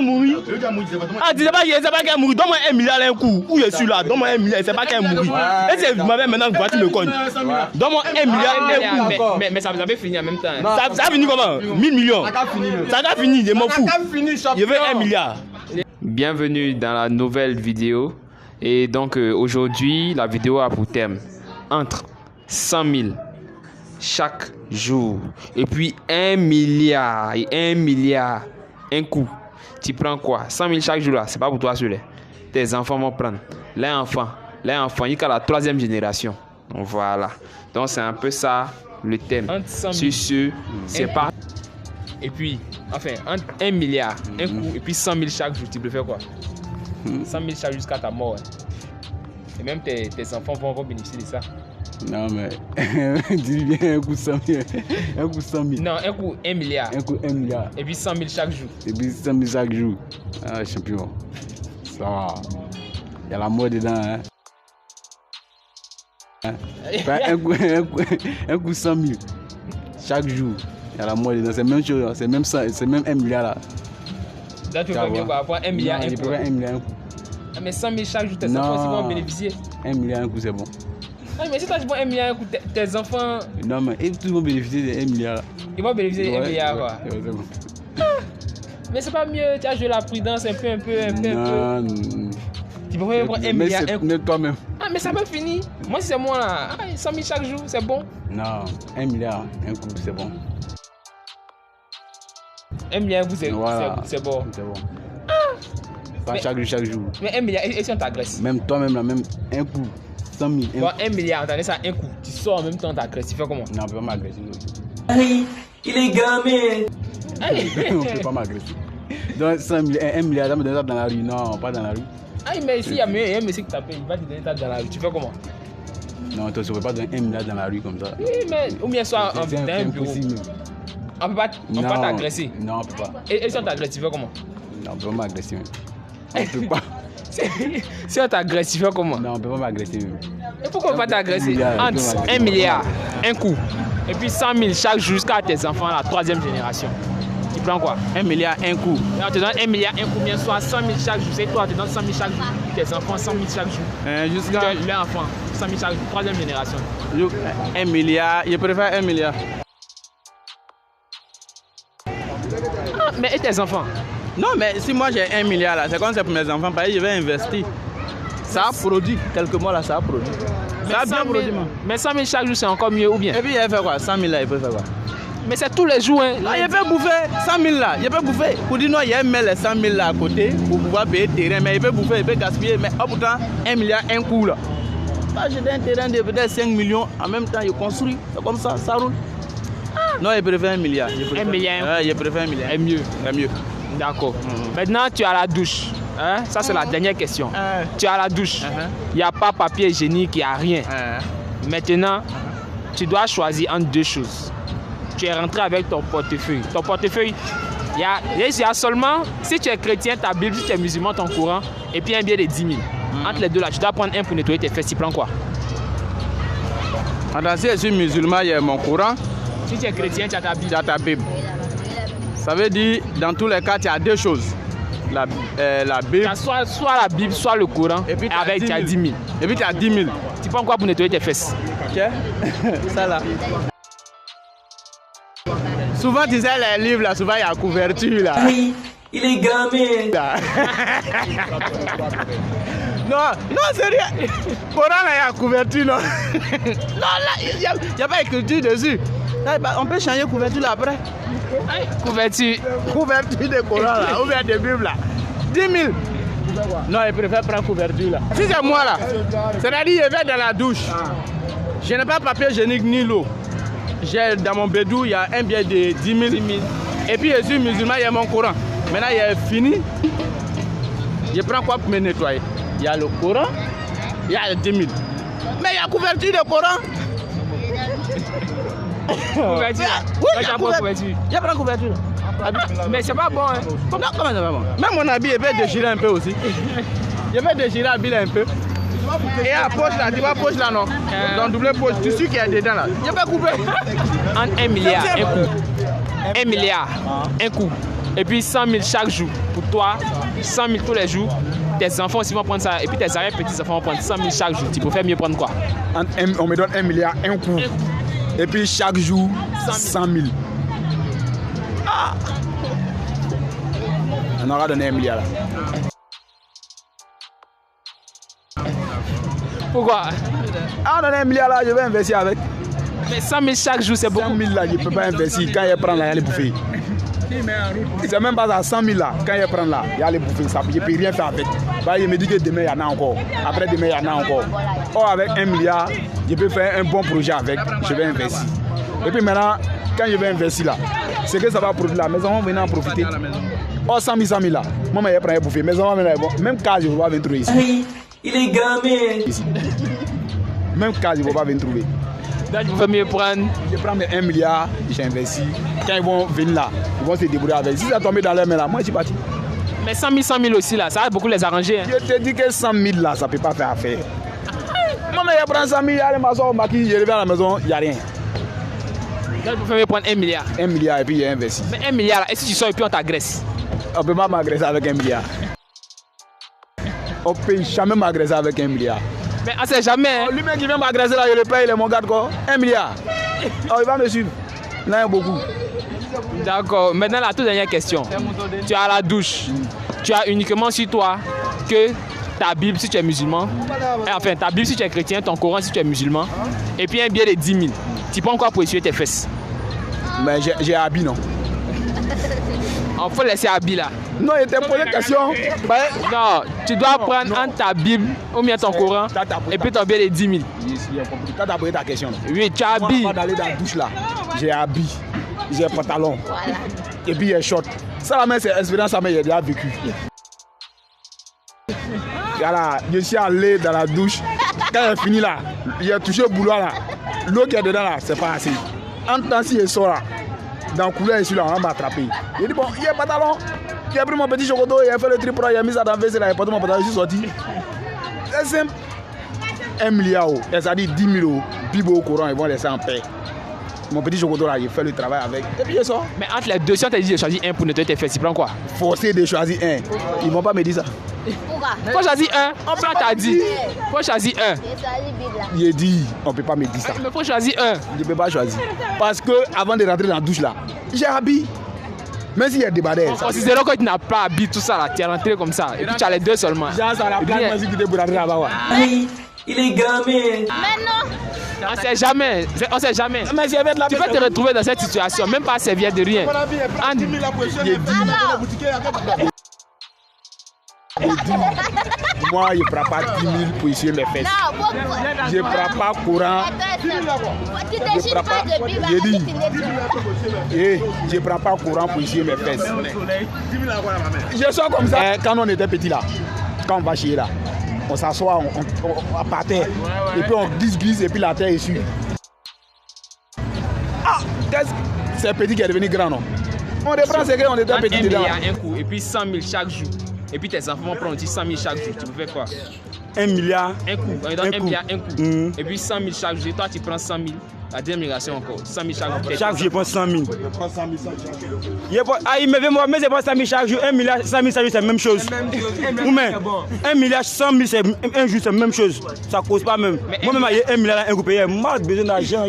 Mourir. Ah, dis pas qu'il sait pas qu'elle mourit. Donne-moi 1 milliard un coup. Où je suis là? Donne-moi 1 milliard. Il sait pas qu'elle mourit. Et c'est maintenant que tu me cognes. Donne-moi 1 milliard un coup. Mais ça vous avait fini en même temps. Ça a fini comment? 1000 millions. Ça a fini. Je m'en fous. Je veux 1 milliard. Bienvenue dans la nouvelle vidéo. Et donc aujourd'hui, la vidéo a pour thème entre 100 000 chaque jour et puis 1 milliard et 1 milliard un coup. Tu prends quoi? 100 000 chaque jour là, c'est pas pour toi celui-là. Tes enfants vont prendre. Les enfants, il y a la 3e génération. Donc voilà. Donc c'est un peu ça le thème. Sur ce, c'est pas. Et puis, enfin, entre 1 milliard, un coup, et puis 100 000 chaque jour, tu peux faire quoi? 100 000 chaque jour jusqu'à ta mort. Et même tes enfants vont bénéficier de ça. Non, mais dis bien un coup 100 000. Un coup 100 000. Non, un coup 1 milliard. Un coup 1 milliard. Et puis 100 000 chaque jour. Et puis 100 000 chaque jour. Ah, champion. Ça va. Il y a la mort dedans, hein. Un coup 100 000 chaque jour. Il y a la mort dedans. C'est même chose. C'est même 1 milliard là. Là, tu veux mieux par rapport à 1 milliard un coup. Je préfère 1 milliard un coup. Ah, mais 100 000 chaque jour, tes enfants aussi vont bénéficier. 1 milliard un coup, c'est bon. Ah, mais si tu prends 1 milliard un coup, tes enfants. Non, mais ils vont bénéficier de 1 milliard. Ils vont bénéficier de 1 milliard quoi. Ouais, c'est bon. Mais c'est pas mieux, tu as joué la prudence un peu. Non. Tu peux prendre 1 milliard un coup. Mais toi-même. Ah, mais ça peut finir. Moi, si c'est moi là, 100 000 chaque jour, c'est bon. Non, 1 milliard un coup, c'est bon. 1 milliard un coup, c'est bon. C'est bon. Pas chaque jour. Mais 1 milliard, et si on t'agresse? Même toi-même, là, même un coup, 100 000. Bon, 1 milliard, t'as ça un coup. Tu sors en même temps, t'agresses. Tu fais comment? Non, on peut pas m'agresser. Il est gamé. On peut pas m'agresser. Donc 1 milliard, ça me donne ça dans la rue. Non, pas dans la rue. Ah, mais ici, il y a un monsieur qui t'appelle, il va te donner ça dans la rue. Tu fais comment? Non, toi, tu ne peux pas donner 1 milliard dans la rue comme ça. Oui, mais ou bien soit dans un bureau. On peut pas t'agresser. Non, on peut pas. Et si on t'agresse, tu fais comment? Non, on peut pas m'agresser. On peut pas. Si on t'agresse, tu fais comment? Non, on peut pas m'agresser. Et pourquoi on va t'agresser? Entre 1 milliard, un coup, et puis 100 000 chaque jour jusqu'à tes enfants, la 3e génération. Tu prends quoi? 1 milliard, un coup. On te donne 1 milliard, un coup, bien soit 100 000 chaque jour. C'est toi, on te donne 100 000 chaque jour. Tes enfants, 100 000 chaque jour. Jusqu'à. Les enfants, 100 000 chaque jour. 3e génération. 1 milliard, je préfère 1 milliard. Ah, mais et tes enfants? Non, mais si moi j'ai 1 milliard là, c'est comme c'est pour mes enfants, pareil, je vais investir. Ça a produit, quelques mois là, ça a produit. Ça a bien produit. Mais 100 000 chaque jour, c'est encore mieux ou bien? Et puis il fait quoi? 100 000 là, il peut faire quoi? Mais c'est tous les jours, hein. Là, il peut bouffer 100 000 là, il peut bouffer. Pour dire non, il met les 100 000 là à côté pour pouvoir payer le terrain, mais il peut bouffer, il peut gaspiller. Mais oh, pourtant, 1 milliard, un coup là. Là, j'ai un terrain de peut-être 5 millions, en même temps, il construit, c'est comme ça, ça roule. Non, il préfère 1 milliard. 1 milliard. Ouais, il préfère 1 milliard. Et mieux. C'est mieux. D'accord. Maintenant, tu as la douche. Hein? Ça, c'est la dernière question. Tu as la douche. Il n'y a pas papier hygiénique, il n'y a rien. Maintenant, tu dois choisir entre deux choses. Tu es rentré avec ton portefeuille. Ton portefeuille, il y a seulement, si tu es chrétien, ta Bible, si tu es musulman, ton Coran, et puis un billet de 10 000. Entre les deux là, tu dois prendre un pour nettoyer tes fesses. Tu prends quoi? Attends, si je suis musulman, il y a mon Coran. Si tu es chrétien, tu as ta Bible. Tu as ta Bible. Ça veut dire, dans tous les cas, tu as deux choses. La Bible. Soit la Bible, soit le Coran. Et puis avec, tu as 10 000. Et puis tu as 10 000. Tu prends quoi pour nettoyer tes fesses? Ok. Ça là. Souvent, tu sais, les livres là, souvent il y a couverture là. Il est gamé. Non, c'est rien. Coran là, il y a couverture non. Non, là, il n'y a pas écriture dessus. Là, on peut changer couverture là après. Couverture de Coran là, ou bien de Bible là. 10 000. Non, il préfère prendre couverture là. Si c'est moi là, c'est-à-dire je vais dans la douche. Je n'ai pas papier hygiénique ni l'eau. J'ai dans mon bédou, il y a un billet de 10 000. Et puis je suis musulman, il y a mon Coran. Maintenant, il est fini. Je prends quoi pour me nettoyer? Il y a le Coran, il y a 10 000. Mais il y a couverture de Coran. Couverture. Oui, il y a couverture. Je prends couverture. Mais c'est pas bon, hein. Comment c'est pas bon? Même mon habit, il peut déchirer un peu aussi. Je vais déchirer l'habit un peu. Et à la poche là, tu vois poche là non? Dans double poche, tu sais qu'il y a dedans là. Je vais couper. Entre 1 milliard, un coup. 1 milliard, un coup. et puis 100 000 chaque jour pour toi, 100 000 tous les jours. Tes enfants aussi vont prendre ça, et puis tes arrière-petits-enfants vont prendre 100 000 chaque jour. Tu préfères mieux prendre quoi? On me donne 1 milliard, un coup. Et puis chaque jour, 100 000. Ah! On aura donné 1 milliard là. Pourquoi? Ah, on a 1 milliard là, je vais investir avec. Mais 100 000 chaque jour, c'est beaucoup. 100 000 là, je ne peux pas investir. Quand il prend là, il y a les bouffer. C'est même pas à 100 000 là. Quand il prend là, il y a les bouffer. Ça, je ne peux rien faire avec. Bah, il me dit que demain, il y en a encore. Après demain, il y en a encore. Or, avec 1 milliard, je peux faire un bon projet avec. Je vais investir. Et puis maintenant, quand je vais investir là, c'est que ça va produire là. Mes enfants vont venir en profiter. Or, 100 000 là. Moi, je prends un bouffer. Mes enfants vont venir. Même cas, je ne vais pas venir trouver ici. Aïe, il est gamé. Ici. Même cas, je ne vais pas venir trouver. Donc, il faut mieux prendre. Je prends mes 1 milliard, j'investis. Quand ils vont venir là, ils vont se débrouiller avec. Si ça tombe dans leur main là, moi je suis parti. Mais 100 000 aussi là, ça va beaucoup les arranger. Hein. Je te dis que 100 000 là, ça ne peut pas faire affaire. Moi, je prends 100 000, il y a les maçons au maquis, je reviens à la maison, il n'y a rien. Donc, il faut mieux prendre 1 milliard. 1 milliard et puis j'ai investi. Mais 1 milliard là, et si tu sors et puis on t'agresse? On ne peut pas m'agresser avec 1 milliard. On ne peut jamais m'agresser avec 1 milliard. Mais on sait jamais. Hein. Lui-même qui vient m'agresser là, je le paye, il est mon garde quoi. 1 milliard. Oh, il va me suivre. Là, il y a beaucoup. D'accord. Maintenant, la toute dernière question. Tu as la douche. Tu as uniquement sur toi que ta Bible si tu es musulman. Enfin, ta Bible si tu es chrétien, ton Coran si tu es musulman. Et puis un billet de 10 000. Tu prends quoi pour essuyer tes fesses? Mais j'ai habit, non? Il faut laisser habit là. Non, il t'a posé une question. Non, tu dois prendre entre ta Bible ou bien ton Coran et puis ton billet de 10 000. Quand tu as posé ta question. Oui, tu as habit. Moi, avant d'aller dans la douche là, j'ai habit, j'ai pantalon. Et puis j'ai short. Ça la même, c'est expérience, ça j'ai déjà vécu. Voilà, je suis allé dans la douche. Quand j'ai fini là, j'ai touché le boulot là. L'eau qui est dedans là, c'est pas assez. En temps si je sors là, dans le couloir ici là, on va m'attraper. J'ai dit bon, il y a un pantalon. J'ai pris mon petit chocolat, il a fait le tri pro, il a mis ça dans le WC là, il a porté mon pantalon, je suis sorti. C'est simple. 1 milliard, ça dit 10 000 Bible au Coran, ils vont laisser en paix. Mon petit chocolat là, il fait le travail avec. Et puis je sors. Mais entre les deux, si on t'a dit de choisir un pour nettoyer tes fesses, tu prends quoi? Forcé de choisir un. Ils vont pas me dire ça. Faut choisir un. On t'a dit. Faut choisir un. Il dit, on peut pas me dire ça. Mais faut choisir un. Je peux pas choisir. Parce que avant de rentrer dans la douche là, j'ai habillé. Même s'il y a des barrières. Considérons que tu n'as pas habillé tout ça là, tu es rentré comme ça. Et puis tu as les deux seulement. J'ai ça la plaque, moi qui pour rentrer là-bas. Aïe, il est gamé. Mais non. On sait jamais. On sait jamais. Mais si elle Tu peux te retrouver dans cette situation, même pas servir de rien. Moi, je ne prends pas 10 000 pour essuyer mes fesses. Non, pourquoi? Je ne prends pas courant. Tu déchires pas de Bible J'ai avec dit. une lettre. Et je ne prends pas courant pour essuyer mes fesses. Je sors comme ça. Quand on était petit là, quand on va chier là, on s'assoit par terre. Et puis on glisse et puis la terre est sûre. Ah, c'est petit qui est devenu grand, non? On reprend ce qu'on était petit dedans. 1 milliard un coup et puis 100 000 chaque jour. Et puis tes enfants vont prendre aussi 100 000 chaque jour. Tu peux faire quoi? 1 milliard. Un coup. On donne 1 milliard un coup. Mmh. Et puis 100 000 chaque jour. Et toi, tu prends 100 000. La deuxième migration encore. 100 000 chaque jour. Chaque jour, je prends 100 000. Ah, il me fait moi, mais je prends 100 000 chaque jour. 1 milliard, 100 000 chaque jour, c'est la même chose. Ou même, 1 milliard, 100 000, c'est un jour, c'est la même chose. Ça ne cause pas même. Moi-même, il y a 1 milliard, un coup payé. Moi, j'ai besoin d'argent.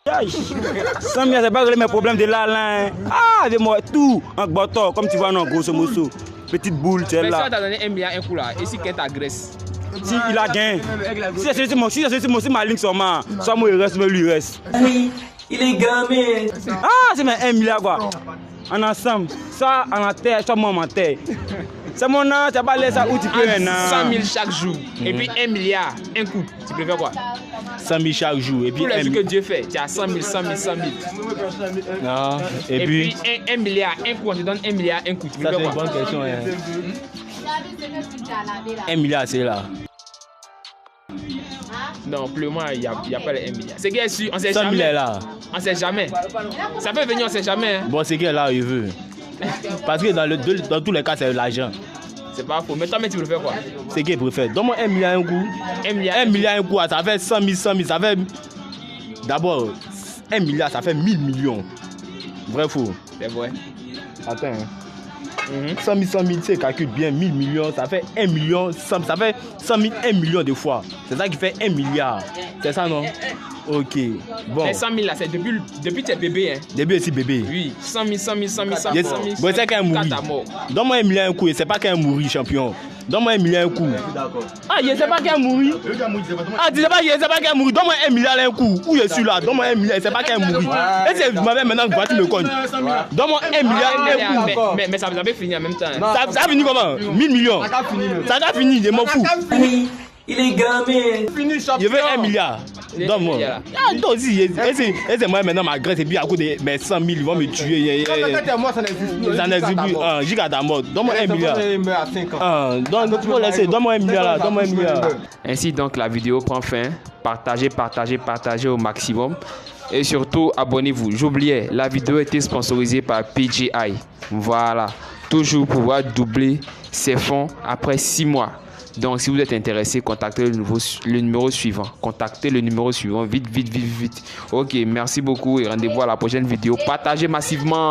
100 000, c'est pas régler mes problèmes de là. Ah, de moi, tout. En bâton, comme tu vois, non, grosso modo. Petite boule, tu es là. Mais si là. on t'a donné 1 milliard un coup là, et si quelqu'un t'agresse? Si il a gagné. Si ma ligne sur moi, soit moi il reste, mais lui il reste. Aïe, il est gamé. Ah, c'est 1 milliard quoi. En ensemble, ça en terre, soit moi en terre. C'est mon nom, c'est pas laisser ça où tu peux rien. 100 000 chaque jour, et puis 1 milliard, un coup. Tu préfères quoi? 100 000 chaque jour. Et puis tous les jours que Dieu fait, tu as 100 000, 100 000, 100 000. Non. Et puis 1 milliard, un coup, on te donne 1 milliard, un coup. Tu ça, préfères c'est quoi? une bonne question. 1 milliard, c'est là. Non, plus moi, il n'y a pas les 1 milliard. C'est qu'il est sûr, on sait 100 000 jamais. est là. On sait jamais. Ça peut venir, on sait jamais. Hein. Bon, c'est qu'il est là, il veut. Parce que dans tous les cas, c'est l'argent. C'est pas faux. Mais toi, tu préfères quoi? C'est qu'il préfère. Donne-moi 1 milliard un coup. 1 milliard. 1 milliard un coup, ça fait 100 000, 100 000. Ça fait. D'abord, 1 milliard, ça fait 1000 millions. Vrai faux? C'est vrai. Attends. 100 000, 100 000, tu calcules bien, 1000 millions, ça fait 1 million, ça fait 100 000, 1 million de fois. C'est ça qui fait 1 milliard. C'est ça, non? Ok, bon. Mais 100 000 là, c'est depuis tes bébés. Hein. Depuis aussi bébé. Oui, 100 000, 100 000, 100 000, 100 000. Bon, c'est qu'un mourir. Donne-moi 1 milliard un coup, et c'est pas qu'un mourir, champion. Donne-moi 1 milliard un coup. Ah, je sais pas qu'un mourir. Ah, tu sais pas, je sais pas qu'un mourir. Donne-moi 1 milliard un coup. Où je suis là? Donne-moi 1 milliard, c'est pas qu'un mourir. Et c'est maintenant que tu me cognes. Donne-moi 1 milliard un coup. Mais ça avait fini en même temps. Ça a fini comment? 1000 millions. Ça a fini, je m'en fous. Il est gamé. Je veux 1 milliard. Donne-moi. Ah, toi aussi, et c'est moi maintenant ma graisse et puis à coup de mes 100 000, ils vont me tuer. Moi, ça n'existe plus. Ça n'existe plus. Jusqu'à ta mort. Donne-moi 1 milliard. Donne-moi 1 milliard là. Donne-moi 1 milliard. Ainsi donc la vidéo prend fin. Partagez au maximum. Et surtout, abonnez-vous. J'oubliais, la vidéo a été sponsorisée par PGI. Voilà. Toujours pouvoir doubler ses fonds après 6 mois. Donc, si vous êtes intéressé, contactez le numéro suivant. Contactez le numéro suivant. Vite. Ok, merci beaucoup et rendez-vous à la prochaine vidéo. Partagez massivement.